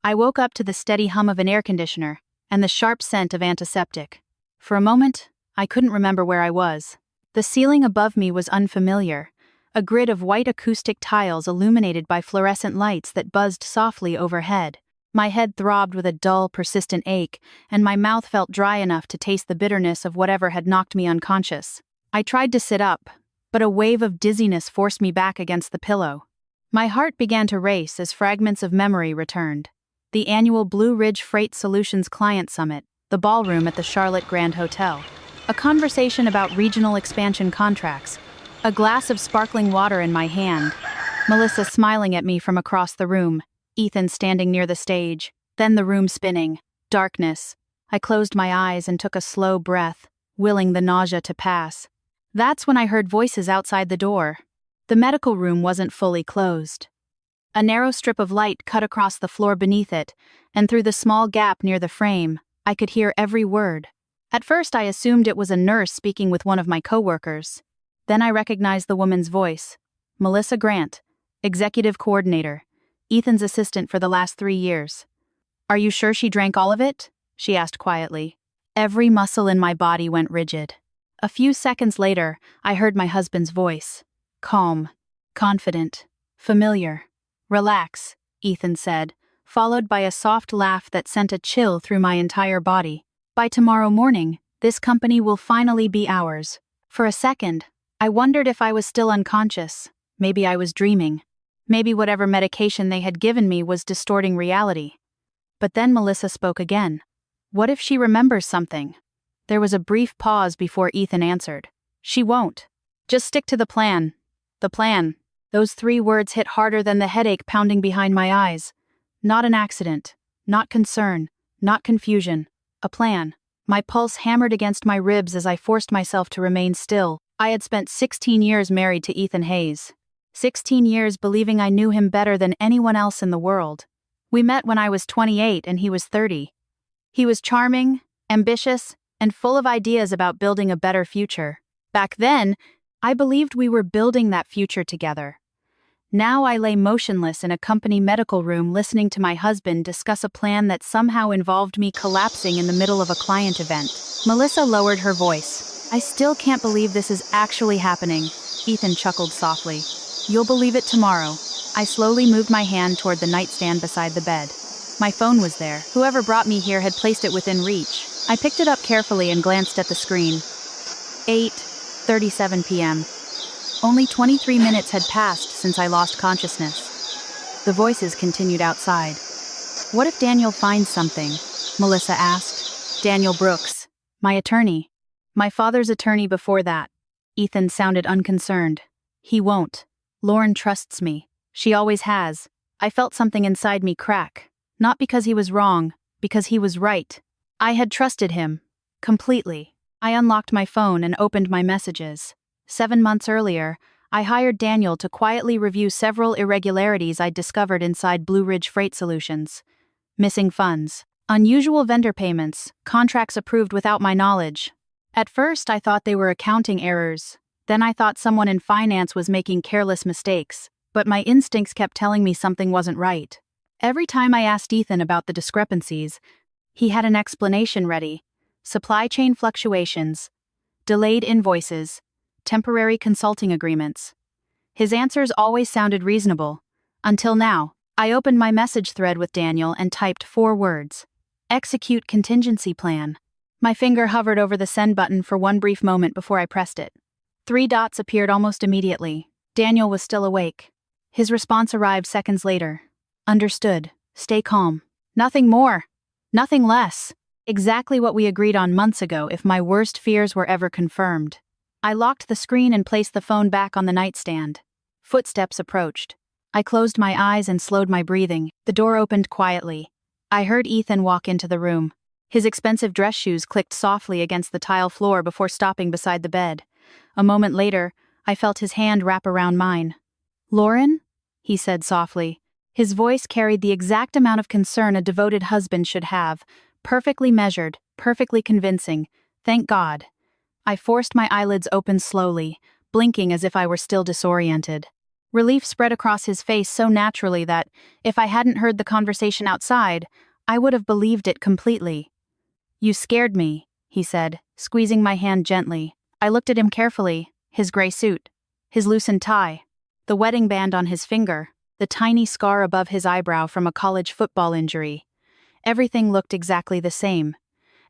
I woke up to the steady hum of an air conditioner and the sharp scent of antiseptic. For a moment, I couldn't remember where I was. The ceiling above me was unfamiliar, a grid of white acoustic tiles illuminated by fluorescent lights that buzzed softly overhead. My head throbbed with a dull, persistent ache, and my mouth felt dry enough to taste the bitterness of whatever had knocked me unconscious. I tried to sit up, but a wave of dizziness forced me back against the pillow. My heart began to race as fragments of memory returned. The annual Blue Ridge Freight Solutions Client Summit, the ballroom at the Charlotte Grand Hotel, a conversation about regional expansion contracts, a glass of sparkling water in my hand, Melissa smiling at me from across the room, Ethan standing near the stage, then the room spinning, darkness. I closed my eyes and took a slow breath, willing the nausea to pass. That's when I heard voices outside the door. The medical room wasn't fully closed. A narrow strip of light cut across the floor beneath it, and through the small gap near the frame, I could hear every word. At first I assumed it was a nurse speaking with one of my coworkers. Then I recognized the woman's voice. Melissa Grant, Executive Coordinator, Ethan's assistant for the last 3 years. "Are you sure she drank all of it?" she asked quietly. Every muscle in my body went rigid. A few seconds later, I heard my husband's voice. Calm, confident, familiar. "Relax," Ethan said, followed by a soft laugh that sent a chill through my entire body. "By tomorrow morning, this company will finally be ours." For a second, I wondered if I was still unconscious. Maybe I was dreaming. Maybe whatever medication they had given me was distorting reality. But then Melissa spoke again. What if she remembers something? There was a brief pause before Ethan answered. "She won't. Just stick to the plan." The plan. Those 3 words hit harder than the headache pounding behind my eyes. Not an accident. Not concern. Not confusion. A plan. My pulse hammered against my ribs as I forced myself to remain still. I had spent 16 years married to Ethan Hayes. 16 years believing I knew him better than anyone else in the world. We met when I was 28 and he was 30. He was charming, ambitious, and full of ideas about building a better future. Back then, I believed we were building that future together. Now I lay motionless in a company medical room listening to my husband discuss a plan that somehow involved me collapsing in the middle of a client event. Melissa lowered her voice. "I still can't believe this is actually happening." Ethan chuckled softly. "You'll believe it tomorrow." I slowly moved my hand toward the nightstand beside the bed. My phone was there. Whoever brought me here had placed it within reach. I picked it up carefully and glanced at the screen. 8:37 p.m. Only 23 minutes had passed since I lost consciousness. The voices continued outside. "What if Daniel finds something?" Melissa asked. "Daniel Brooks, my attorney. My father's attorney before that." Ethan sounded unconcerned. "He won't. Lauren trusts me. She always has." I felt something inside me crack. Not because he was wrong, because he was right. I had trusted him. Completely. I unlocked my phone and opened my messages. 7 months earlier, I hired Daniel to quietly review several irregularities I'd discovered inside Blue Ridge Freight Solutions. Missing funds, unusual vendor payments, contracts approved without my knowledge. At first, I thought they were accounting errors. Then I thought someone in finance was making careless mistakes, but my instincts kept telling me something wasn't right. Every time I asked Ethan about the discrepancies, he had an explanation ready. Supply chain fluctuations, delayed invoices, temporary consulting agreements. His answers always sounded reasonable. Until now, I opened my message thread with Daniel and typed 4 words. Execute contingency plan. My finger hovered over the send button for one brief moment before I pressed it. 3 dots appeared almost immediately. Daniel was still awake. His response arrived seconds later. Understood. Stay calm. Nothing more. Nothing less. Exactly what we agreed on months ago if my worst fears were ever confirmed. I locked the screen and placed the phone back on the nightstand. Footsteps approached. I closed my eyes and slowed my breathing. The door opened quietly. I heard Ethan walk into the room. His expensive dress shoes clicked softly against the tile floor before stopping beside the bed. A moment later, I felt his hand wrap around mine. "Lauren?" he said softly. His voice carried the exact amount of concern a devoted husband should have. Perfectly measured, perfectly convincing. Thank God. I forced my eyelids open slowly, blinking as if I were still disoriented. Relief spread across his face so naturally that, if I hadn't heard the conversation outside, I would have believed it completely. "You scared me," he said, squeezing my hand gently. I looked at him carefully, his gray suit, his loosened tie, the wedding band on his finger, the tiny scar above his eyebrow from a college football injury. Everything looked exactly the same,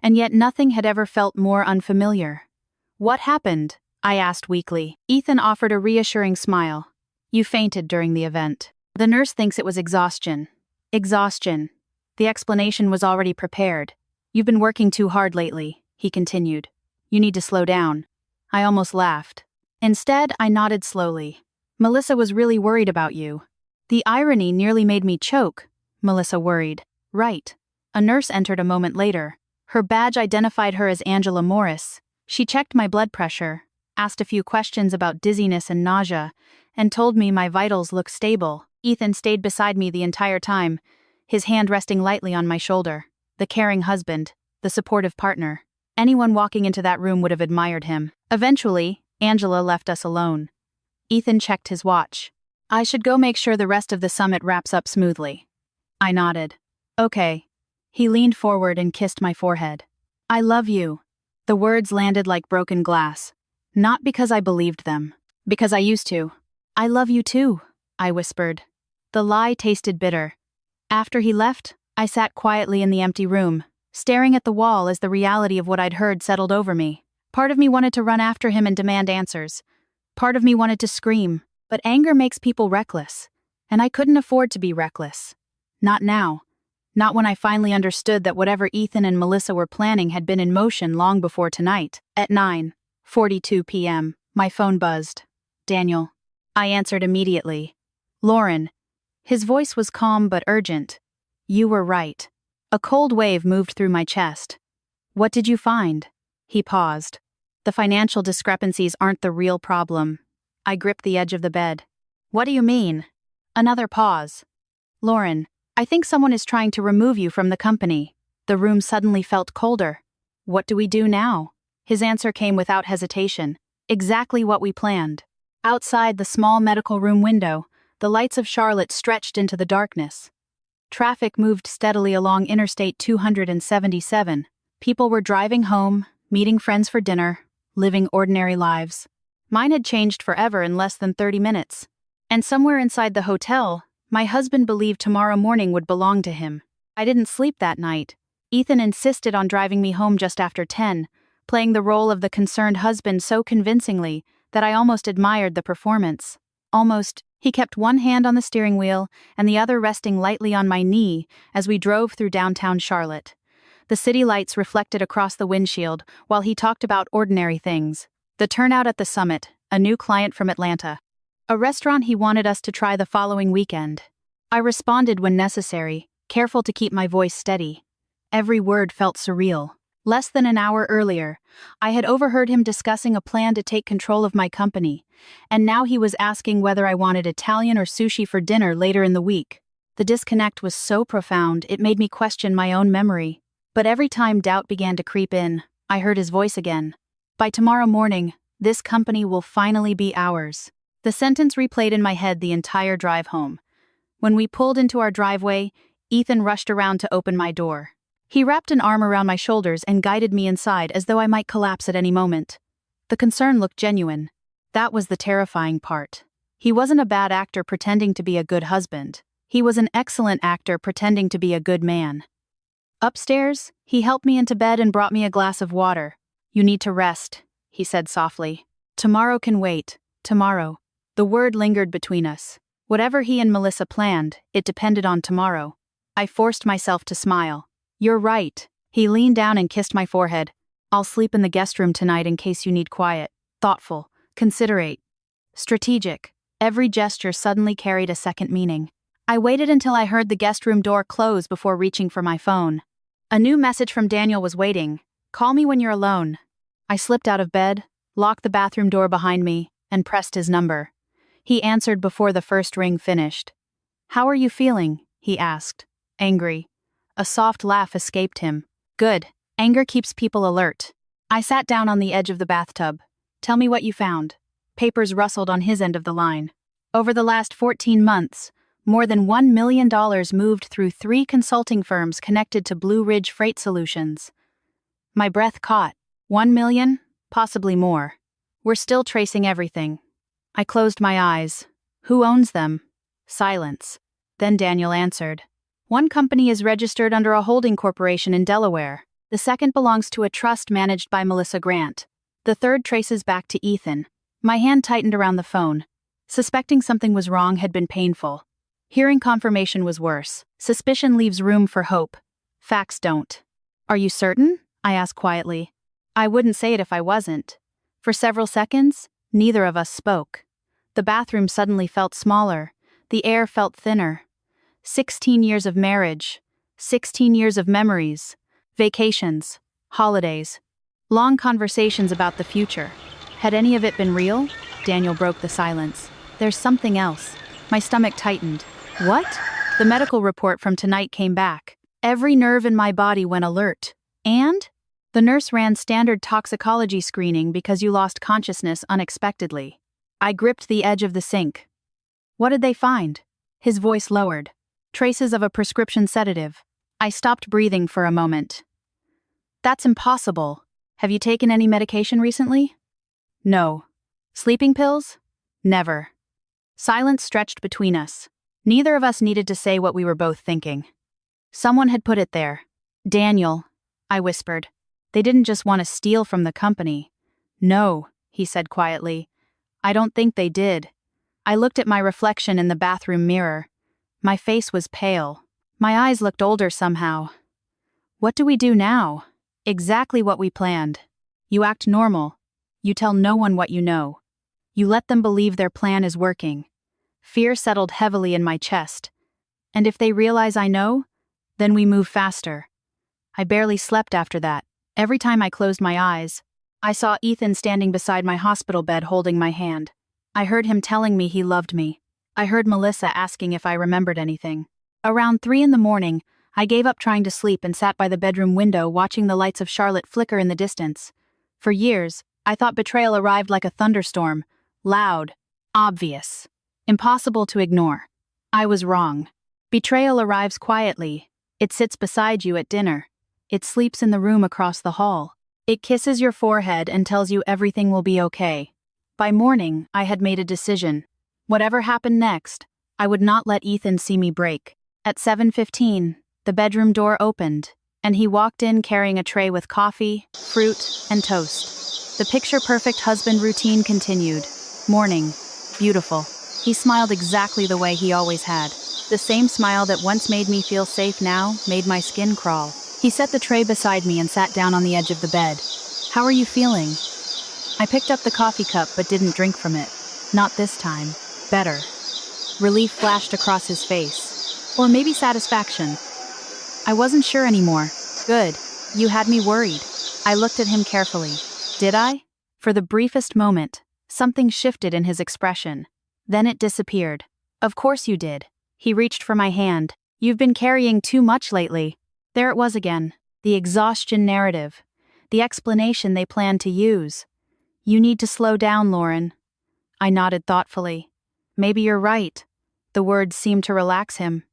and yet nothing had ever felt more unfamiliar. "What happened?" I asked weakly. Ethan offered a reassuring smile. "You fainted during the event. The nurse thinks it was exhaustion." Exhaustion. The explanation was already prepared. "You've been working too hard lately," he continued. "You need to slow down." I almost laughed. Instead, I nodded slowly. "Melissa was really worried about you." The irony nearly made me choke. Melissa worried. Right. A nurse entered a moment later. Her badge identified her as Angela Morris. She checked my blood pressure, asked a few questions about dizziness and nausea, and told me my vitals looked stable. Ethan stayed beside me the entire time, his hand resting lightly on my shoulder. The caring husband, the supportive partner. Anyone walking into that room would have admired him. Eventually, Angela left us alone. Ethan checked his watch. "I should go make sure the rest of the summit wraps up smoothly." I nodded. "Okay." He leaned forward and kissed my forehead. "I love you." The words landed like broken glass. Not because I believed them. Because I used to. "I love you too," I whispered. The lie tasted bitter. After he left, I sat quietly in the empty room, staring at the wall as the reality of what I'd heard settled over me. Part of me wanted to run after him and demand answers. Part of me wanted to scream, but anger makes people reckless. And I couldn't afford to be reckless. Not now. Not when I finally understood that whatever Ethan and Melissa were planning had been in motion long before tonight. At 9:42 p.m., my phone buzzed. "Daniel." I answered immediately. "Lauren." His voice was calm but urgent. "You were right." A cold wave moved through my chest. "What did you find?" He paused. "The financial discrepancies aren't the real problem." I gripped the edge of the bed. "What do you mean?" Another pause. "Lauren, I think someone is trying to remove you from the company." The room suddenly felt colder. "What do we do now?" His answer came without hesitation. "Exactly what we planned." Outside the small medical room window, the lights of Charlotte stretched into the darkness. Traffic moved steadily along Interstate 277. People were driving home, meeting friends for dinner, living ordinary lives. Mine had changed forever in less than 30 minutes. And somewhere inside the hotel, my husband believed tomorrow morning would belong to him. I didn't sleep that night. Ethan insisted on driving me home just after 10, playing the role of the concerned husband so convincingly that I almost admired the performance. Almost. He kept one hand on the steering wheel and the other resting lightly on my knee as we drove through downtown Charlotte. The city lights reflected across the windshield while he talked about ordinary things. The turnout at the summit, a new client from Atlanta, a restaurant he wanted us to try the following weekend. I responded when necessary, careful to keep my voice steady. Every word felt surreal. Less than an hour earlier, I had overheard him discussing a plan to take control of my company, and now he was asking whether I wanted Italian or sushi for dinner later in the week. The disconnect was so profound it made me question my own memory. But every time doubt began to creep in, I heard his voice again. "By tomorrow morning, this company will finally be ours." The sentence replayed in my head the entire drive home. When we pulled into our driveway, Ethan rushed around to open my door. He wrapped an arm around my shoulders and guided me inside as though I might collapse at any moment. The concern looked genuine. That was the terrifying part. He wasn't a bad actor pretending to be a good husband. He was an excellent actor pretending to be a good man. Upstairs, he helped me into bed and brought me a glass of water. "You need to rest," he said softly. "Tomorrow can wait. Tomorrow." The word lingered between us. Whatever he and Melissa planned, it depended on tomorrow. I forced myself to smile. "You're right." He leaned down and kissed my forehead. "I'll sleep in the guest room tonight in case you need quiet." Thoughtful, considerate, strategic. Every gesture suddenly carried a second meaning. I waited until I heard the guest room door close before reaching for my phone. A new message from Daniel was waiting. "Call me when you're alone." I slipped out of bed, locked the bathroom door behind me, and pressed his number. He answered before the first ring finished. "How are you feeling?" he asked. "Angry." A soft laugh escaped him. "Good. Anger keeps people alert." I sat down on the edge of the bathtub. "Tell me what you found." Papers rustled on his end of the line. Over the last 14 months, more than $1 million moved through 3 consulting firms connected to Blue Ridge Freight Solutions. My breath caught. 1 million? Possibly more. We're still tracing everything. I closed my eyes. Who owns them? Silence. Then Daniel answered. One company is registered under a holding corporation in Delaware. The second belongs to a trust managed by Melissa Grant. The third traces back to Ethan. My hand tightened around the phone. Suspecting something was wrong had been painful. Hearing confirmation was worse. Suspicion leaves room for hope. Facts don't. Are you certain? I asked quietly. I wouldn't say it if I wasn't. For several seconds, neither of us spoke. The bathroom suddenly felt smaller. The air felt thinner. 16 years of marriage. 16 years of memories. Vacations. Holidays. Long conversations about the future. Had any of it been real? Daniel broke the silence. There's something else. My stomach tightened. What? The medical report from tonight came back. Every nerve in my body went alert. And? The nurse ran standard toxicology screening because you lost consciousness unexpectedly. I gripped the edge of the sink. What did they find? His voice lowered. Traces of a prescription sedative. I stopped breathing for a moment. That's impossible. Have you taken any medication recently? No. Sleeping pills? Never. Silence stretched between us. Neither of us needed to say what we were both thinking. Someone had put it there. Daniel, I whispered. They didn't just want to steal from the company. No, he said quietly. I don't think they did. I looked at my reflection in the bathroom mirror. My face was pale. My eyes looked older somehow. What do we do now? Exactly what we planned. You act normal. You tell no one what you know. You let them believe their plan is working. Fear settled heavily in my chest. And if they realize I know, then we move faster. I barely slept after that. Every time I closed my eyes, I saw Ethan standing beside my hospital bed holding my hand. I heard him telling me he loved me. I heard Melissa asking if I remembered anything. Around 3 a.m, I gave up trying to sleep and sat by the bedroom window watching the lights of Charlotte flicker in the distance. For years, I thought betrayal arrived like a thunderstorm, loud, obvious, impossible to ignore. I was wrong. Betrayal arrives quietly. It sits beside you at dinner. It sleeps in the room across the hall. It kisses your forehead and tells you everything will be okay. By morning, I had made a decision. Whatever happened next, I would not let Ethan see me break. At 7:15, the bedroom door opened, and he walked in carrying a tray with coffee, fruit, and toast. The picture-perfect husband routine continued. Morning. Beautiful. He smiled exactly the way he always had. The same smile that once made me feel safe now made my skin crawl. He set the tray beside me and sat down on the edge of the bed. How are you feeling? I picked up the coffee cup but didn't drink from it. Not this time. Better. Relief flashed across his face. Or maybe satisfaction. I wasn't sure anymore. Good. You had me worried. I looked at him carefully. Did I? For the briefest moment, something shifted in his expression. Then it disappeared. Of course you did. He reached for my hand. You've been carrying too much lately. There it was again. The exhaustion narrative. The explanation they planned to use. You need to slow down, Lauren. I nodded thoughtfully. Maybe you're right. The words seemed to relax him.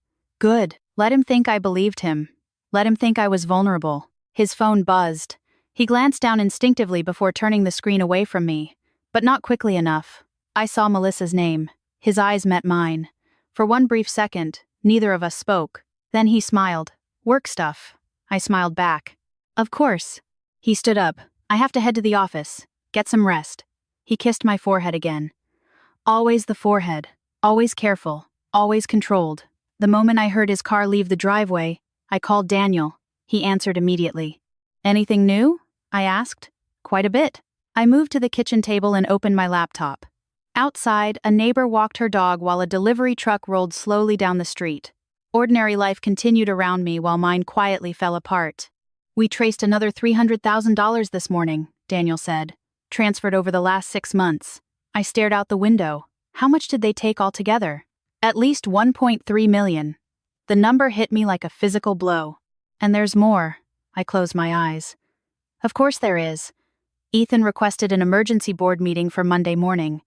Good. Let him think I believed him. Let him think I was vulnerable. His phone buzzed. He glanced down instinctively before turning the screen away from me. But not quickly enough. I saw Melissa's name. His eyes met mine. For one brief second, neither of us spoke. Then he smiled. Work stuff. I smiled back. Of course. He stood up. I have to head to the office. Get some rest. He kissed my forehead again. Always the forehead. Always careful. Always controlled. The moment I heard his car leave the driveway, I called Daniel. He answered immediately. Anything new? I asked. Quite a bit. I moved to the kitchen table and opened my laptop. Outside, a neighbor walked her dog while a delivery truck rolled slowly down the street. Ordinary life continued around me while mine quietly fell apart. We traced another $300,000 this morning, Daniel said. Transferred over the last 6 months. I stared out the window. How much did they take altogether? At least $1.3 million. The number hit me like a physical blow. And there's more. I closed my eyes. Of course there is. Ethan requested an emergency board meeting for Monday morning.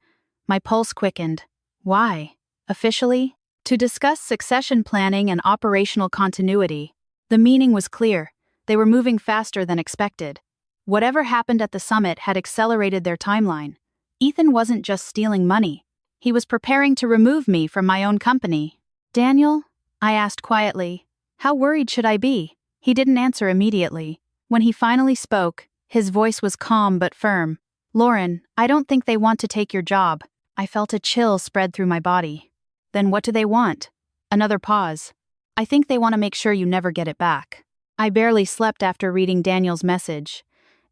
My pulse quickened. Why? Officially? To discuss succession planning and operational continuity. The meaning was clear. They were moving faster than expected. Whatever happened at the summit had accelerated their timeline. Ethan wasn't just stealing money. He was preparing to remove me from my own company. Daniel? I asked quietly. How worried should I be? He didn't answer immediately. When he finally spoke, his voice was calm but firm. Lauren, I don't think they want to take your job. I felt a chill spread through my body. Then what do they want? Another pause. I think they want to make sure you never get it back. I barely slept after reading Daniel's message.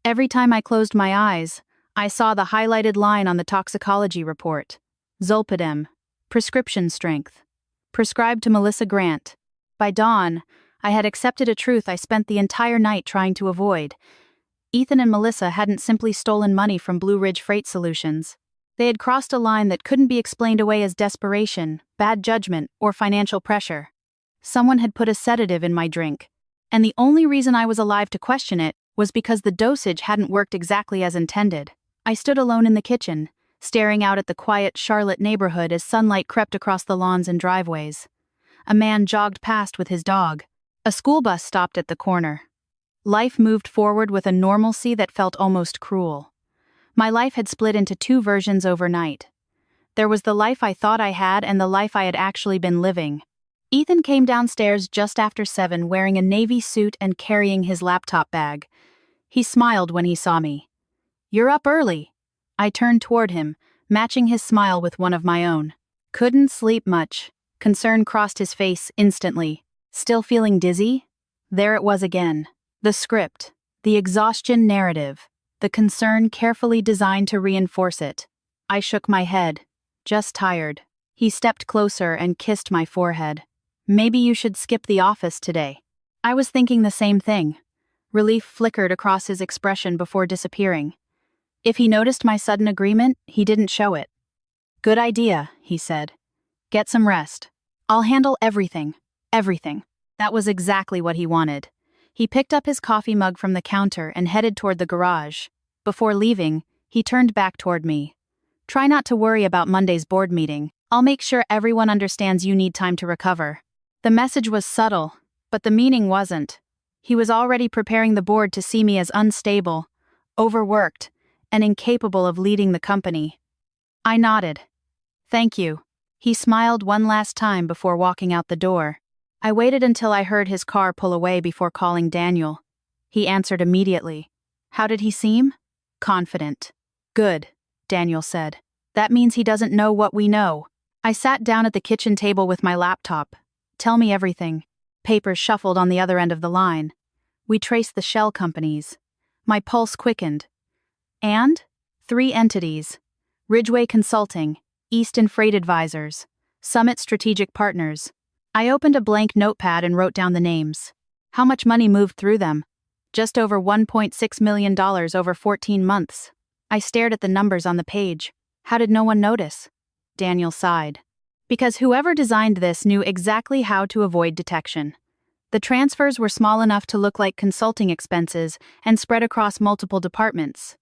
Every time I closed my eyes, I saw the highlighted line on the toxicology report. Zolpidem. Prescription strength. Prescribed to Melissa Grant. By dawn, I had accepted a truth I spent the entire night trying to avoid. Ethan and Melissa hadn't simply stolen money from Blue Ridge Freight Solutions. They had crossed a line that couldn't be explained away as desperation, bad judgment, or financial pressure. Someone had put a sedative in my drink, and the only reason I was alive to question it was because the dosage hadn't worked exactly as intended. I stood alone in the kitchen, staring out at the quiet Charlotte neighborhood as sunlight crept across the lawns and driveways. A man jogged past with his dog. A school bus stopped at the corner. Life moved forward with a normalcy that felt almost cruel. My life had split into two versions overnight. There was the life I thought I had and the life I had actually been living. Ethan came downstairs just after 7 wearing a navy suit and carrying his laptop bag. He smiled when he saw me. You're up early. I turned toward him, matching his smile with one of my own. Couldn't sleep much. Concern crossed his face instantly. Still feeling dizzy? There it was again. The script. The exhaustion narrative. The concern carefully designed to reinforce it. I shook my head. Just tired. He stepped closer and kissed my forehead. Maybe you should skip the office today. I was thinking the same thing. Relief flickered across his expression before disappearing. If he noticed my sudden agreement, he didn't show it. Good idea, he said. Get some rest. I'll handle everything. Everything. That was exactly what he wanted. He picked up his coffee mug from the counter and headed toward the garage. Before leaving, he turned back toward me. Try not to worry about Monday's board meeting. I'll make sure everyone understands you need time to recover. The message was subtle, but the meaning wasn't. He was already preparing the board to see me as unstable, overworked, and incapable of leading the company. I nodded. Thank you. He smiled one last time before walking out the door. I waited until I heard his car pull away before calling Daniel. He answered immediately. How did he seem? Confident. Good, Daniel said. That means he doesn't know what we know. I sat down at the kitchen table with my laptop. Tell me everything. Papers shuffled on the other end of the line. We traced the shell companies. My pulse quickened. And? 3 entities. Ridgeway Consulting, Easton Freight Advisors, Summit Strategic Partners. I opened a blank notepad and wrote down the names. How much money moved through them? Just over $1.6 million over 14 months. I stared at the numbers on the page. How did no one notice? Daniel sighed. Because whoever designed this knew exactly how to avoid detection. The transfers were small enough to look like consulting expenses and spread across multiple departments.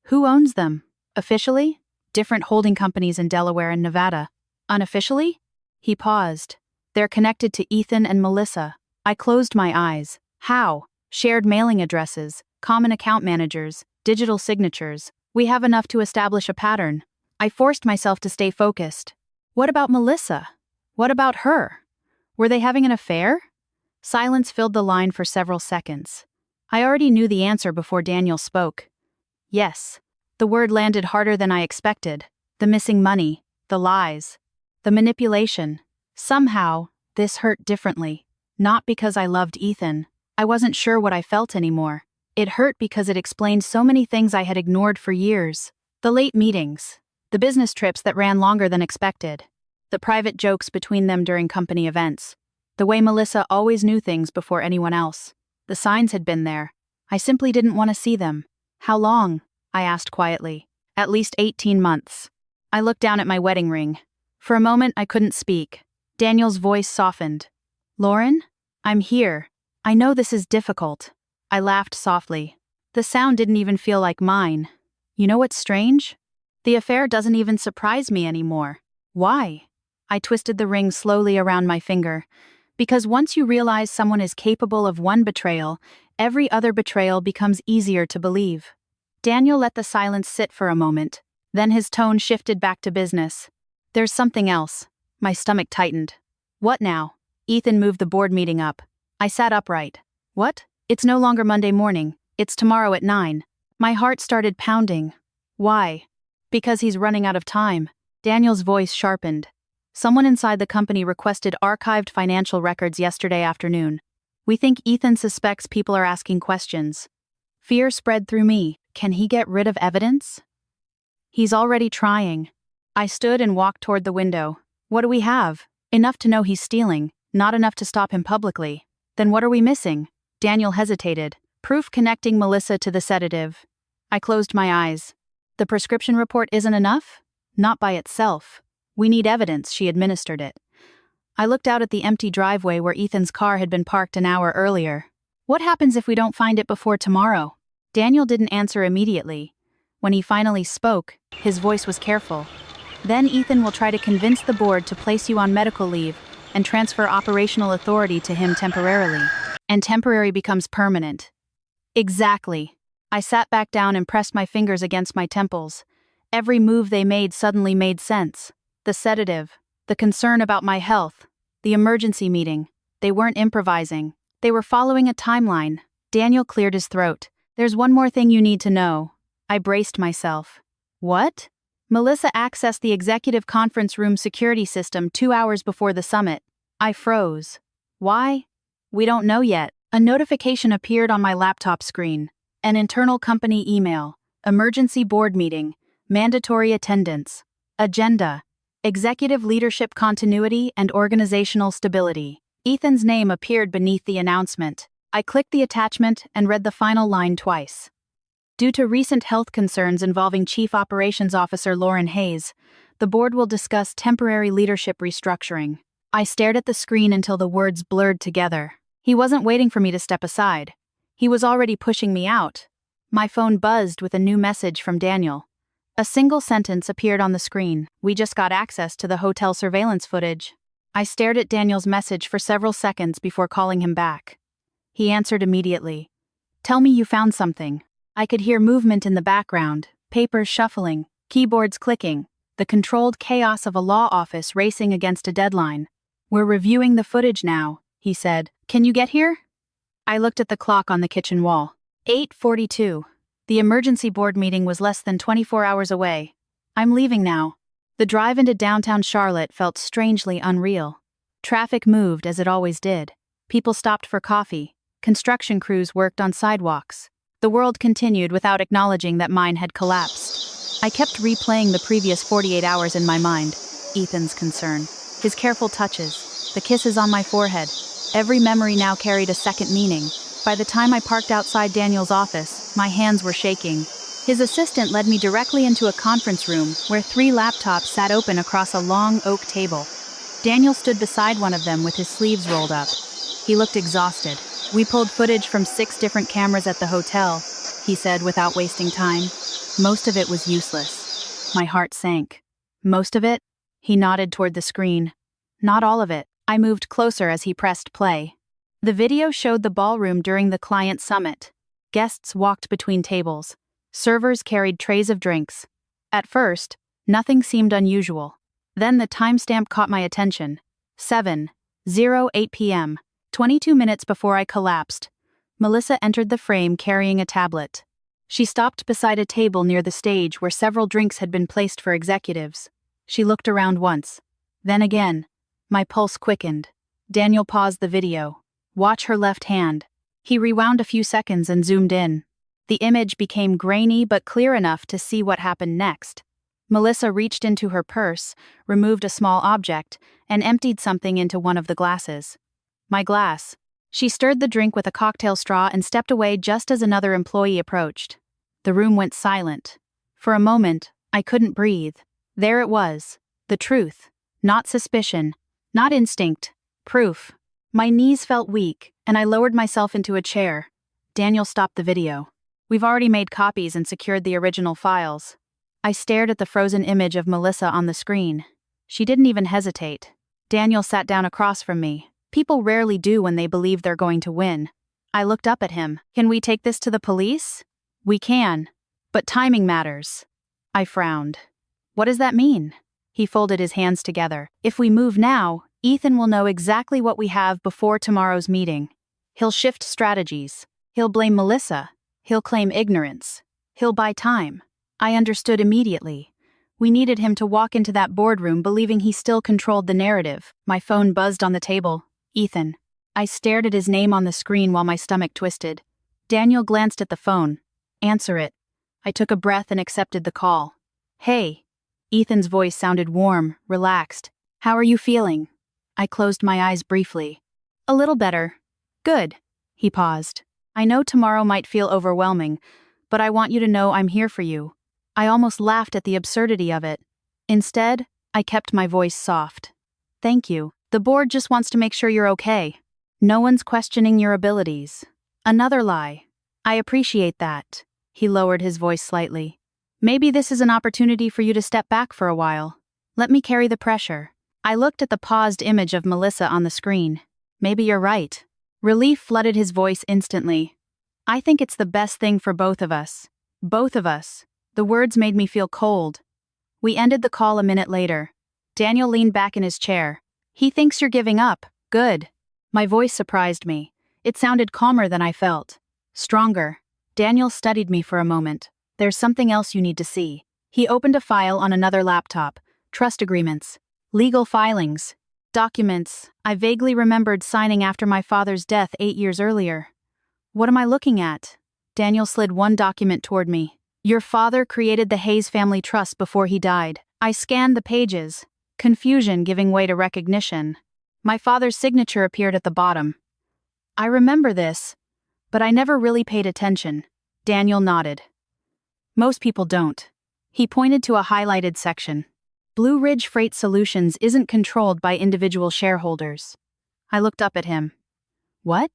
Who owns them? Officially? Different holding companies in Delaware and Nevada. Unofficially? He paused. They're connected to Ethan and Melissa. I closed my eyes. How? Shared mailing addresses, common account managers, digital signatures. We have enough to establish a pattern. I forced myself to stay focused. What about Melissa? What about her? Were they having an affair? Silence filled the line for several seconds. I already knew the answer before Daniel spoke. Yes. The word landed harder than I expected. The missing money, the lies, the manipulation. Somehow, this hurt differently. Not because I loved Ethan. I wasn't sure what I felt anymore. It hurt because it explained so many things I had ignored for years. The late meetings. The business trips that ran longer than expected. The private jokes between them during company events. The way Melissa always knew things before anyone else. The signs had been there. I simply didn't want to see them. How long? I asked quietly. At least 18 months. I looked down at my wedding ring. For a moment, I couldn't speak. Daniel's voice softened. Lauren? I'm here. I know this is difficult. I laughed softly. The sound didn't even feel like mine. You know what's strange? The affair doesn't even surprise me anymore. Why? I twisted the ring slowly around my finger. Because once you realize someone is capable of one betrayal, every other betrayal becomes easier to believe. Daniel let the silence sit for a moment. Then his tone shifted back to business. There's something else. My stomach tightened. What now? Ethan moved the board meeting up. I sat upright. What? It's no longer Monday morning. It's tomorrow at 9. My heart started pounding. Why? Because he's running out of time. Daniel's voice sharpened. Someone inside the company requested archived financial records yesterday afternoon. We think Ethan suspects people are asking questions. Fear spread through me. Can he get rid of evidence? He's already trying. I stood and walked toward the window. What do we have? Enough to know he's stealing, not enough to stop him publicly. Then what are we missing? Daniel hesitated. Proof connecting Melissa to the sedative. I closed my eyes. The prescription report isn't enough? Not by itself. We need evidence she administered it. I looked out at the empty driveway where Ethan's car had been parked an hour earlier. What happens if we don't find it before tomorrow? Daniel didn't answer immediately. When he finally spoke, his voice was careful. Then Ethan will try to convince the board to place you on medical leave and transfer operational authority to him temporarily. And temporary becomes permanent. Exactly. I sat back down and pressed my fingers against my temples. Every move they made suddenly made sense. The sedative, the concern about my health, the emergency meeting. They weren't improvising. They were following a timeline. Daniel cleared his throat. There's one more thing you need to know. I braced myself. What? Melissa accessed the executive conference room security system 2 hours before the summit. I froze. Why? We don't know yet. A notification appeared on my laptop screen. An internal company email. Emergency board meeting. Mandatory attendance. Agenda. Executive leadership continuity and organizational stability. Ethan's name appeared beneath the announcement. I clicked the attachment and read the final line twice. Due to recent health concerns involving Chief Operations Officer Lauren Hayes, the board will discuss temporary leadership restructuring. I stared at the screen until the words blurred together. He wasn't waiting for me to step aside. He was already pushing me out. My phone buzzed with a new message from Daniel. A single sentence appeared on the screen. We just got access to the hotel surveillance footage. I stared at Daniel's message for several seconds before calling him back. He answered immediately. Tell me you found something. I could hear movement in the background, papers shuffling, keyboards clicking, the controlled chaos of a law office racing against a deadline. We're reviewing the footage now, he said. Can you get here? I looked at the clock on the kitchen wall. 8:42. The emergency board meeting was less than 24 hours away. I'm leaving now. The drive into downtown Charlotte felt strangely unreal. Traffic moved as it always did. People stopped for coffee. Construction crews worked on sidewalks. The world continued without acknowledging that mine had collapsed. I kept replaying the previous 48 hours in my mind. Ethan's concern. His careful touches. The kisses on my forehead. Every memory now carried a second meaning. By the time I parked outside Daniel's office, my hands were shaking. His assistant led me directly into a conference room where 3 laptops sat open across a long oak table. Daniel stood beside one of them with his sleeves rolled up. He looked exhausted. We pulled footage from 6 different cameras at the hotel, he said without wasting time. Most of it was useless. My heart sank. Most of it? He nodded toward the screen. Not all of it. I moved closer as he pressed play. The video showed the ballroom during the client summit. Guests walked between tables. Servers carried trays of drinks. At first, nothing seemed unusual. Then the timestamp caught my attention. 7:08 p.m. 22 minutes before I collapsed. Melissa entered the frame carrying a tablet. She stopped beside a table near the stage where several drinks had been placed for executives. She looked around once. Then again. My pulse quickened. Daniel paused the video. Watch her left hand. He rewound a few seconds and zoomed in. The image became grainy but clear enough to see what happened next. Melissa reached into her purse, removed a small object, and emptied something into one of the glasses. My glass. She stirred the drink with a cocktail straw and stepped away just as another employee approached. The room went silent. For a moment, I couldn't breathe. There it was. The truth. Not suspicion. Not instinct. Proof. My knees felt weak, and I lowered myself into a chair. Daniel stopped the video. We've already made copies and secured the original files. I stared at the frozen image of Melissa on the screen. She didn't even hesitate. Daniel sat down across from me. People rarely do when they believe they're going to win. I looked up at him. Can we take this to the police? We can. But timing matters. I frowned. What does that mean? He folded his hands together. If we move now, Ethan will know exactly what we have before tomorrow's meeting. He'll shift strategies. He'll blame Melissa. He'll claim ignorance. He'll buy time. I understood immediately. We needed him to walk into that boardroom believing he still controlled the narrative. My phone buzzed on the table. Ethan. I stared at his name on the screen while my stomach twisted. Daniel glanced at the phone. Answer it. I took a breath and accepted the call. Hey. Ethan's voice sounded warm, relaxed. How are you feeling? I closed my eyes briefly. A little better. Good. He paused. I know tomorrow might feel overwhelming, but I want you to know I'm here for you. I almost laughed at the absurdity of it. Instead, I kept my voice soft. Thank you. The board just wants to make sure you're okay. No one's questioning your abilities. Another lie. I appreciate that. He lowered his voice slightly. Maybe this is an opportunity for you to step back for a while. Let me carry the pressure. I looked at the paused image of Melissa on the screen. Maybe you're right. Relief flooded his voice instantly. I think it's the best thing for both of us. Both of us. The words made me feel cold. We ended the call a minute later. Daniel leaned back in his chair. He thinks you're giving up. Good. My voice surprised me. It sounded calmer than I felt. Stronger. Daniel studied me for a moment. There's something else you need to see. He opened a file on another laptop. Trust agreements. Legal filings. Documents. I vaguely remembered signing after my father's death 8 years earlier. What am I looking at? Daniel slid one document toward me. Your father created the Hayes family trust before he died. I scanned the pages. Confusion giving way to recognition. My father's signature appeared at the bottom. I remember this, but I never really paid attention. Daniel nodded. Most people don't. He pointed to a highlighted section. Blue Ridge Freight Solutions isn't controlled by individual shareholders. I looked up at him. What?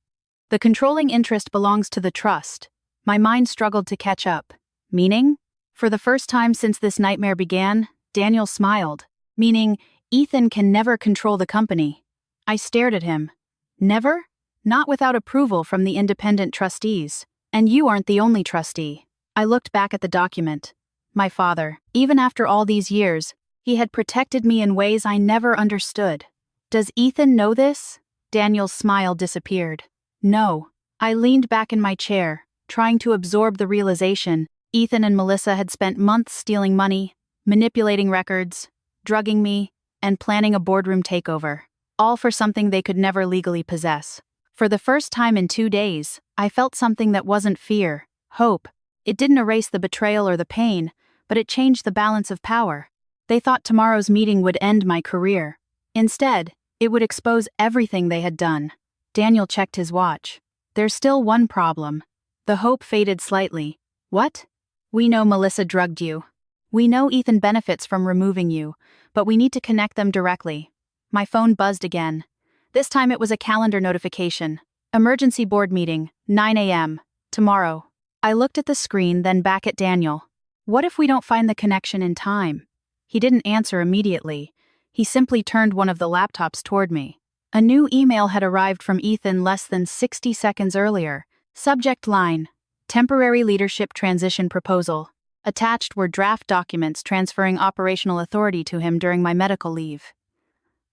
The controlling interest belongs to the trust. My mind struggled to catch up. Meaning? For the first time since this nightmare began, Daniel smiled. Meaning, Ethan can never control the company. I stared at him. Never? Not without approval from the independent trustees. And you aren't the only trustee. I looked back at the document. My father, even after all these years, he had protected me in ways I never understood. Does Ethan know this? Daniel's smile disappeared. No. I leaned back in my chair, trying to absorb the realization. Ethan and Melissa had spent months stealing money, manipulating records, drugging me, and planning a boardroom takeover, all for something they could never legally possess. For the first time in 2 days, I felt something that wasn't fear, hope. It didn't erase the betrayal or the pain, but it changed the balance of power. They thought tomorrow's meeting would end my career. Instead, it would expose everything they had done. Daniel checked his watch. There's still one problem. The hope faded slightly. What? We know Melissa drugged you. We know Ethan benefits from removing you, but we need to connect them directly. My phone buzzed again. This time it was a calendar notification. Emergency board meeting, 9 a.m. Tomorrow. I looked at the screen, then back at Daniel. What if we don't find the connection in time? He didn't answer immediately. He simply turned one of the laptops toward me. A new email had arrived from Ethan less than 60 seconds earlier. Subject line: Temporary Leadership Transition Proposal. Attached were draft documents transferring operational authority to him during my medical leave.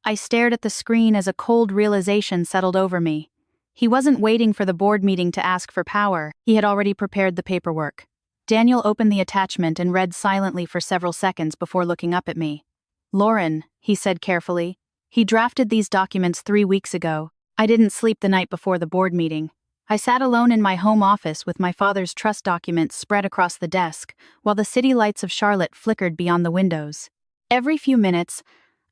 I stared at the screen as a cold realization settled over me. He wasn't waiting for the board meeting to ask for power. He had already prepared the paperwork. Daniel opened the attachment and read silently for several seconds before looking up at me. Lauren, he said carefully. He drafted these documents 3 weeks ago. I didn't sleep the night before the board meeting. I sat alone in my home office with my father's trust documents spread across the desk, while the city lights of Charlotte flickered beyond the windows. Every few minutes,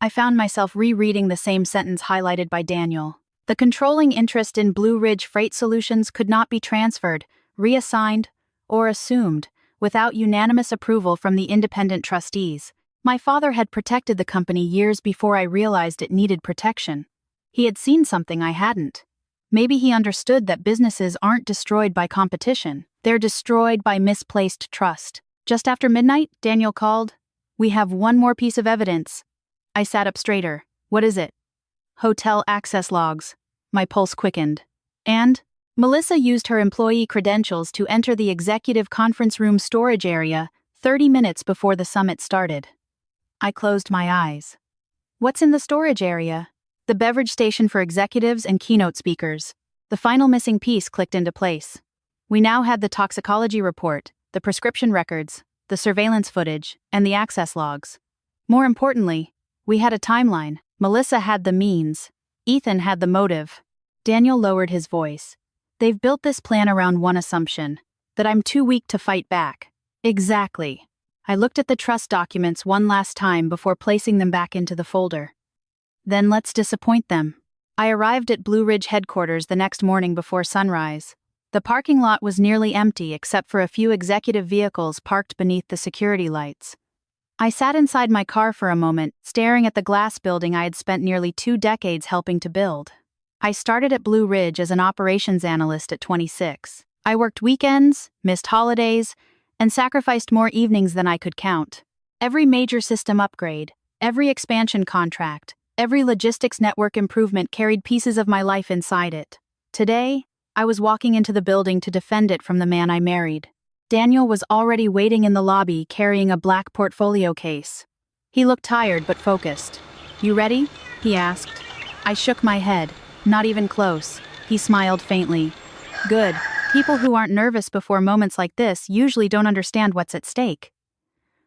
I found myself rereading the same sentence highlighted by Daniel. The controlling interest in Blue Ridge Freight Solutions could not be transferred, reassigned, or assumed, without unanimous approval from the independent trustees. My father had protected the company years before I realized it needed protection. He had seen something I hadn't. Maybe he understood that businesses aren't destroyed by competition. They're destroyed by misplaced trust. Just after midnight, Daniel called. We have one more piece of evidence. I sat up straighter. What is it? Hotel access logs. My pulse quickened. And? Melissa used her employee credentials to enter the executive conference room storage area 30 minutes before the summit started. I closed my eyes. What's in the storage area? The beverage station for executives and keynote speakers. The final missing piece clicked into place. We now had the toxicology report, the prescription records, the surveillance footage, and the access logs. More importantly, we had a timeline. Melissa had the means. Ethan had the motive. Daniel lowered his voice. They've built this plan around one assumption, that I'm too weak to fight back. Exactly. I looked at the trust documents one last time before placing them back into the folder. Then let's disappoint them. I arrived at Blue Ridge headquarters the next morning before sunrise. The parking lot was nearly empty except for a few executive vehicles parked beneath the security lights. I sat inside my car for a moment, staring at the glass building I had spent nearly 2 decades helping to build. I started at Blue Ridge as an operations analyst at 26. I worked weekends, missed holidays, and sacrificed more evenings than I could count. Every major system upgrade, every expansion contract, every logistics network improvement carried pieces of my life inside it. Today, I was walking into the building to defend it from the man I married. Daniel was already waiting in the lobby carrying a black portfolio case. He looked tired but focused. "You ready?" he asked. I shook my head. Not even close. He smiled faintly. Good. People who aren't nervous before moments like this usually don't understand what's at stake.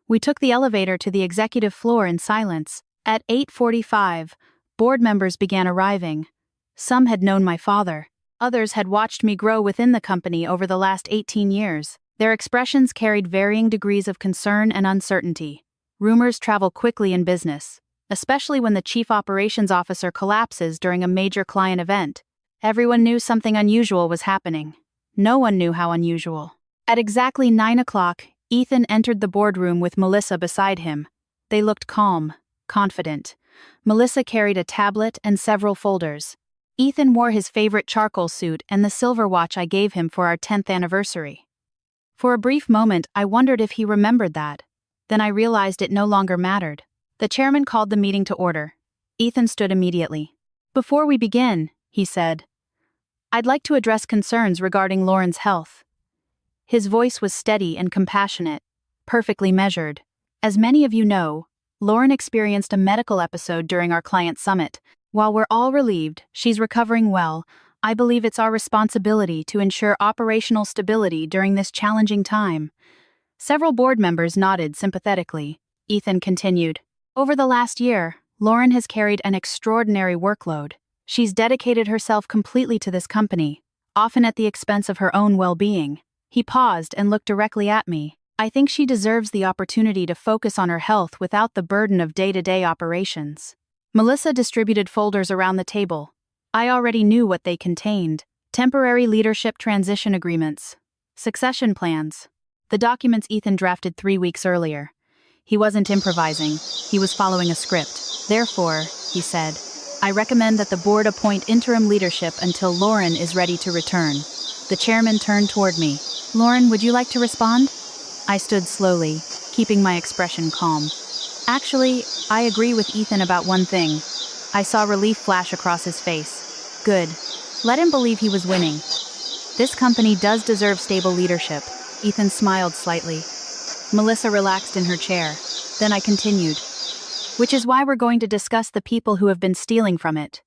We took the elevator to the executive floor in silence. At 8:45, board members began arriving. Some had known my father. Others had watched me grow within the company over the last 18 years. Their expressions carried varying degrees of concern and uncertainty. Rumors travel quickly in business, especially when the chief operations officer collapses during a major client event. Everyone knew something unusual was happening. No one knew how unusual. At exactly 9 o'clock, Ethan entered the boardroom with Melissa beside him. They looked calm, confident. Melissa carried a tablet and several folders. Ethan wore his favorite charcoal suit and the silver watch I gave him for our 10th anniversary. For a brief moment, I wondered if he remembered that. Then I realized it no longer mattered. The chairman called the meeting to order. Ethan stood immediately. "Before we begin," he said, "I'd like to address concerns regarding Lauren's health." His voice was steady and compassionate, perfectly measured. As many of you know, Lauren experienced a medical episode during our client summit. While we're all relieved she's recovering well, I believe it's our responsibility to ensure operational stability during this challenging time. Several board members nodded sympathetically. Ethan continued. Over the last year, Lauren has carried an extraordinary workload. She's dedicated herself completely to this company, often at the expense of her own well-being. He paused and looked directly at me. I think she deserves the opportunity to focus on her health without the burden of day-to-day operations. Melissa distributed folders around the table. I already knew what they contained. Temporary leadership transition agreements. Succession plans. The documents Ethan drafted 3 weeks earlier. He wasn't improvising. He was following a script. Therefore, he said, I recommend that the board appoint interim leadership until Lauren is ready to return. The chairman turned toward me. Lauren, would you like to respond? I stood slowly, keeping my expression calm. Actually, I agree with Ethan about one thing. I saw relief flash across his face. Good. Let him believe he was winning. This company does deserve stable leadership. Ethan smiled slightly. Melissa relaxed in her chair. Then I continued. Which is why we're going to discuss the people who have been stealing from it.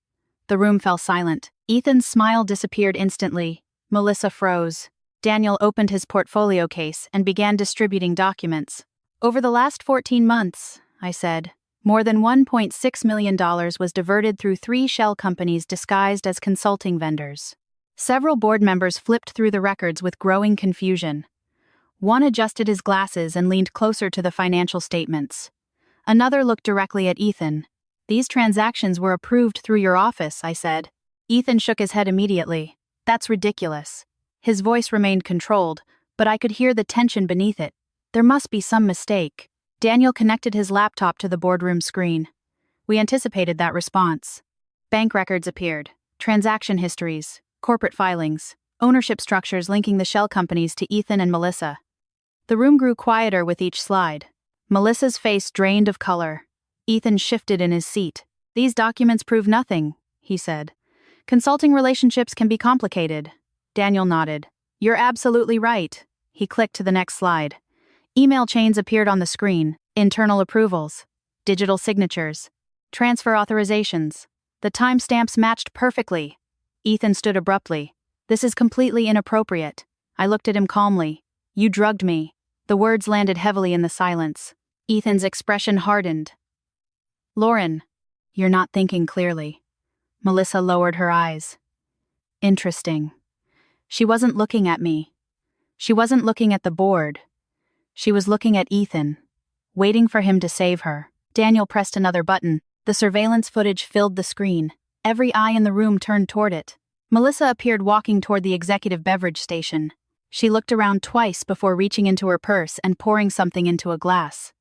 The room fell silent. Ethan's smile disappeared instantly. Melissa froze. Daniel opened his portfolio case and began distributing documents. Over the last 14 months, I said, more than $1.6 million was diverted through 3 shell companies disguised as consulting vendors. Several board members flipped through the records with growing confusion. One adjusted his glasses and leaned closer to the financial statements. Another looked directly at Ethan. These transactions were approved through your office, I said. Ethan shook his head immediately. That's ridiculous. His voice remained controlled, but I could hear the tension beneath it. There must be some mistake. Daniel connected his laptop to the boardroom screen. We anticipated that response. Bank records appeared, transaction histories, corporate filings, ownership structures linking the shell companies to Ethan and Melissa. The room grew quieter with each slide. Melissa's face drained of color. Ethan shifted in his seat. "These documents prove nothing," he said. "Consulting relationships can be complicated." Daniel nodded. "You're absolutely right." He clicked to the next slide. Email chains appeared on the screen: internal approvals, digital signatures, transfer authorizations. The timestamps matched perfectly. Ethan stood abruptly. "This is completely inappropriate." I looked at him calmly. "You drugged me." The words landed heavily in the silence. Ethan's expression hardened. "Lauren, you're not thinking clearly." Melissa lowered her eyes. "Interesting." She wasn't looking at me. She wasn't looking at the board. She was looking at Ethan, waiting for him to save her. Daniel pressed another button. The surveillance footage filled the screen. Every eye in the room turned toward it. Melissa appeared walking toward the executive beverage station. She looked around twice before reaching into her purse and pouring something into a glass.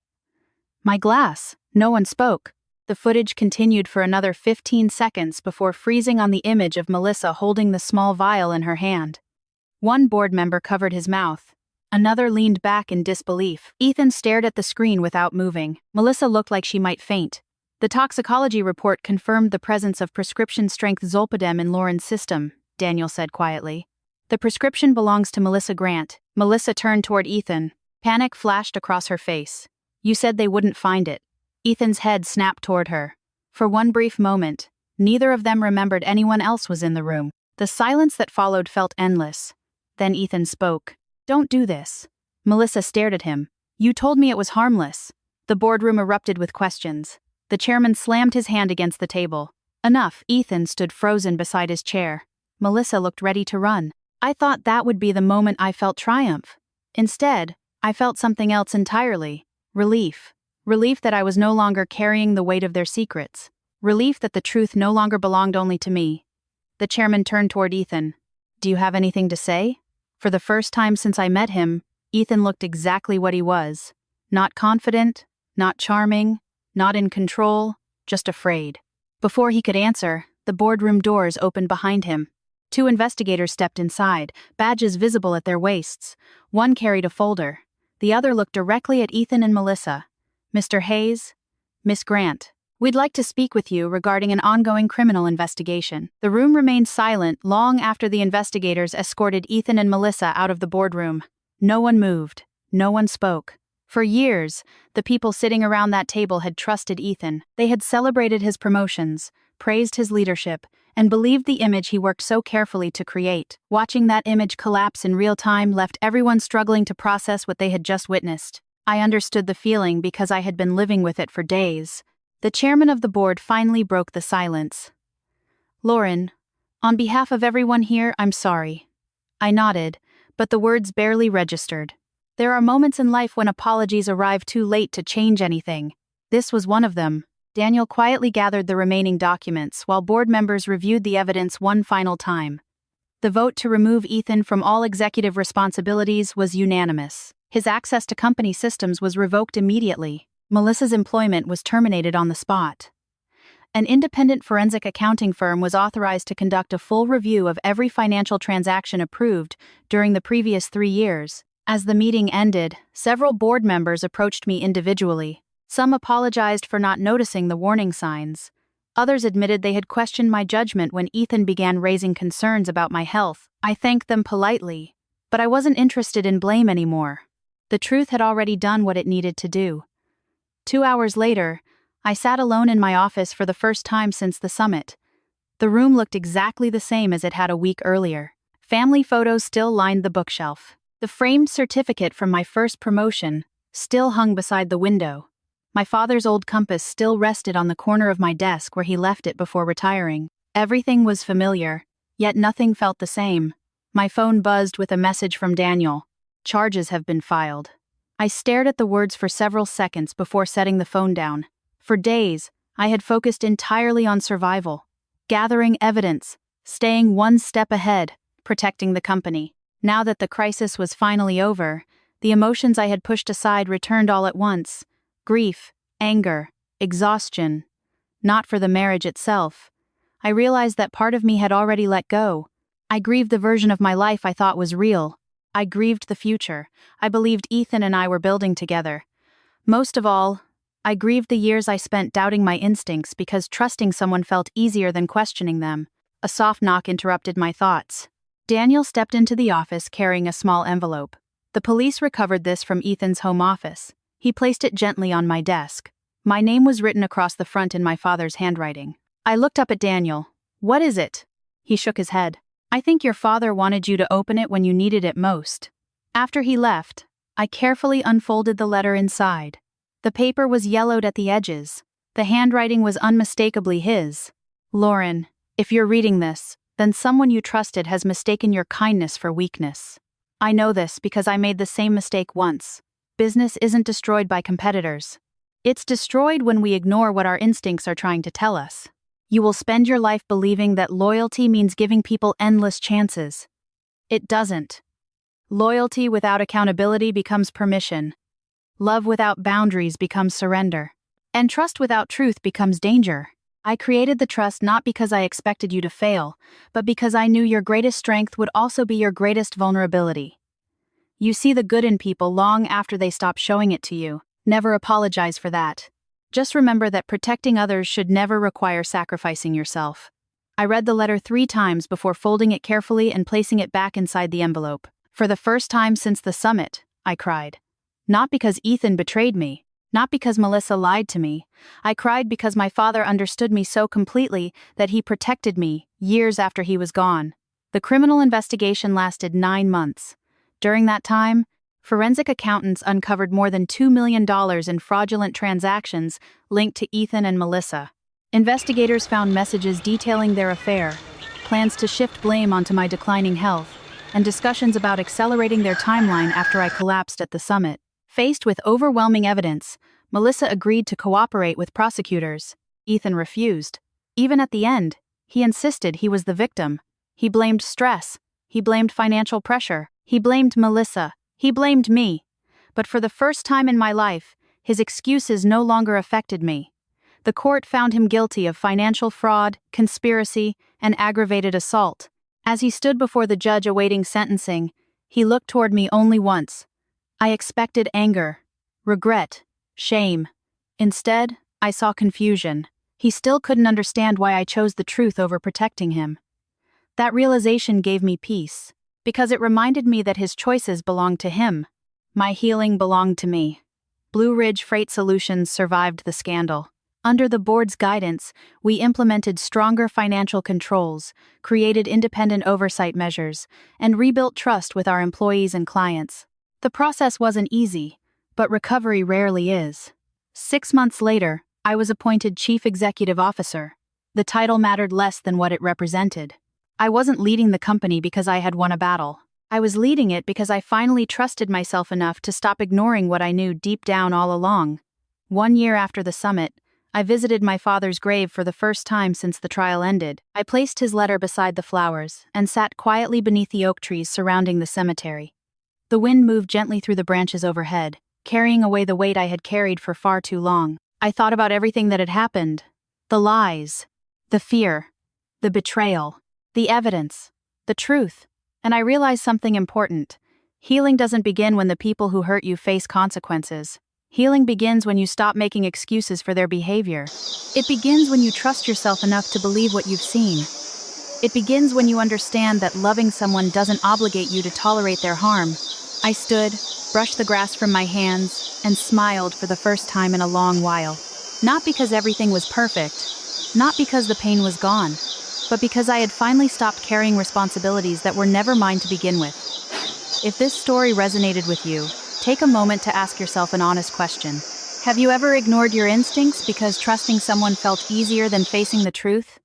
"My glass." No one spoke. The footage continued for another 15 seconds before freezing on the image of Melissa holding the small vial in her hand. One board member covered his mouth. Another leaned back in disbelief. Ethan stared at the screen without moving. Melissa looked like she might faint. "The toxicology report confirmed the presence of prescription-strength zolpidem in Lauren's system," Daniel said quietly. "The prescription belongs to Melissa Grant." Melissa turned toward Ethan. Panic flashed across her face. "You said they wouldn't find it." Ethan's head snapped toward her. For one brief moment, neither of them remembered anyone else was in the room. The silence that followed felt endless. Then Ethan spoke. "Don't do this." Melissa stared at him. "You told me it was harmless." The boardroom erupted with questions. The chairman slammed his hand against the table. "Enough." Ethan stood frozen beside his chair. Melissa looked ready to run. I thought that would be the moment I felt triumph. Instead, I felt something else entirely. Relief. Relief that I was no longer carrying the weight of their secrets. Relief that the truth no longer belonged only to me. The chairman turned toward Ethan. "Do you have anything to say?" For the first time since I met him, Ethan looked exactly what he was. Not confident, not charming, not in control, just afraid. Before he could answer, the boardroom doors opened behind him. 2 investigators stepped inside, badges visible at their waists. One carried a folder. The other looked directly at Ethan and Melissa. "Mr. Hayes, Miss Grant, we'd like to speak with you regarding an ongoing criminal investigation." The room remained silent long after the investigators escorted Ethan and Melissa out of the boardroom. No one moved. No one spoke. For years, the people sitting around that table had trusted Ethan. They had celebrated his promotions, praised his leadership, and believed the image he worked so carefully to create. Watching that image collapse in real time left everyone struggling to process what they had just witnessed. I understood the feeling because I had been living with it for days. The chairman of the board finally broke the silence. "Lauren, on behalf of everyone here, I'm sorry." I nodded, but the words barely registered. There are moments in life when apologies arrive too late to change anything. This was one of them. Daniel quietly gathered the remaining documents while board members reviewed the evidence one final time. The vote to remove Ethan from all executive responsibilities was unanimous. His access to company systems was revoked immediately. Melissa's employment was terminated on the spot. An independent forensic accounting firm was authorized to conduct a full review of every financial transaction approved during the previous 3 years. As the meeting ended, several board members approached me individually. Some apologized for not noticing the warning signs. Others admitted they had questioned my judgment when Ethan began raising concerns about my health. I thanked them politely, but I wasn't interested in blame anymore. The truth had already done what it needed to do. 2 hours later, I sat alone in my office for the first time since the summit. The room looked exactly the same as it had a week earlier. Family photos still lined the bookshelf. The framed certificate from my first promotion still hung beside the window. My father's old compass still rested on the corner of my desk where he left it before retiring. Everything was familiar, yet nothing felt the same. My phone buzzed with a message from Daniel. "Charges have been filed." I stared at the words for several seconds before setting the phone down. For days, I had focused entirely on survival, gathering evidence, staying one step ahead, protecting the company. Now that the crisis was finally over, the emotions I had pushed aside returned all at once. Grief, anger, exhaustion. Not for the marriage itself. I realized that part of me had already let go. I grieved the version of my life I thought was real. I grieved the future I believed Ethan and I were building together. Most of all, I grieved the years I spent doubting my instincts because trusting someone felt easier than questioning them. A soft knock interrupted my thoughts. Daniel stepped into the office carrying a small envelope. The police recovered this from Ethan's home office. He placed it gently on my desk. My name was written across the front in my father's handwriting. I looked up at Daniel. "What is it?" He shook his head. "I think your father wanted you to open it when you needed it most." After he left, I carefully unfolded the letter inside. The paper was yellowed at the edges. The handwriting was unmistakably his. "Lauren, if you're reading this, then someone you trusted has mistaken your kindness for weakness. I know this because I made the same mistake once. Business isn't destroyed by competitors. It's destroyed when we ignore what our instincts are trying to tell us. You will spend your life believing that loyalty means giving people endless chances. It doesn't. Loyalty without accountability becomes permission. Love without boundaries becomes surrender. And trust without truth becomes danger. I created the trust not because I expected you to fail, but because I knew your greatest strength would also be your greatest vulnerability. You see the good in people long after they stop showing it to you. Never apologize for that. Just remember that protecting others should never require sacrificing yourself. I read the letter 3 times before folding it carefully and placing it back inside the envelope. For the first time since the summit, I cried. Not because Ethan betrayed me, not because Melissa lied to me. I cried because my father understood me so completely that he protected me years after he was gone. The criminal investigation lasted 9 months. During that time, forensic accountants uncovered more than $2 million in fraudulent transactions linked to Ethan and Melissa. Investigators found messages detailing their affair, plans to shift blame onto my declining health, and discussions about accelerating their timeline after I collapsed at the summit. Faced with overwhelming evidence, Melissa agreed to cooperate with prosecutors. Ethan refused. Even at the end, he insisted he was the victim. He blamed stress. He blamed financial pressure. He blamed Melissa. He blamed me. But for the first time in my life, his excuses no longer affected me. The court found him guilty of financial fraud, conspiracy, and aggravated assault. As he stood before the judge awaiting sentencing, he looked toward me only once. I expected anger, regret, shame. Instead, I saw confusion. He still couldn't understand why I chose the truth over protecting him. That realization gave me peace, because it reminded me that his choices belonged to him. My healing belonged to me. Blue Ridge Freight Solutions survived the scandal. Under the board's guidance, we implemented stronger financial controls, created independent oversight measures, and rebuilt trust with our employees and clients. The process wasn't easy, but recovery rarely is. 6 months later, I was appointed Chief Executive Officer. The title mattered less than what it represented. I wasn't leading the company because I had won a battle. I was leading it because I finally trusted myself enough to stop ignoring what I knew deep down all along. 1 year after the summit, I visited my father's grave for the first time since the trial ended. I placed his letter beside the flowers and sat quietly beneath the oak trees surrounding the cemetery. The wind moved gently through the branches overhead, carrying away the weight I had carried for far too long. I thought about everything that had happened. The lies, the fear, the betrayal, the evidence, the truth. And I realized something important. Healing doesn't begin when the people who hurt you face consequences. Healing begins when you stop making excuses for their behavior. It begins when you trust yourself enough to believe what you've seen. It begins when you understand that loving someone doesn't obligate you to tolerate their harm. I stood, brushed the grass from my hands, and smiled for the first time in a long while. Not because everything was perfect, not because the pain was gone, but because I had finally stopped carrying responsibilities that were never mine to begin with. If this story resonated with you, take a moment to ask yourself an honest question. Have you ever ignored your instincts because trusting someone felt easier than facing the truth?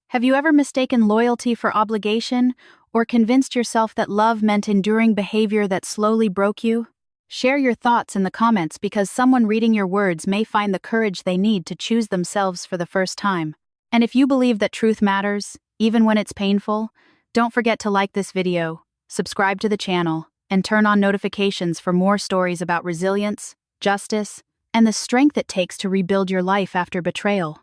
Have you ever mistaken loyalty for obligation, or convinced yourself that love meant enduring behavior that slowly broke you? Share your thoughts in the comments because someone reading your words may find the courage they need to choose themselves for the first time. And if you believe that truth matters, even when it's painful, don't forget to like this video, subscribe to the channel, and turn on notifications for more stories about resilience, justice, and the strength it takes to rebuild your life after betrayal.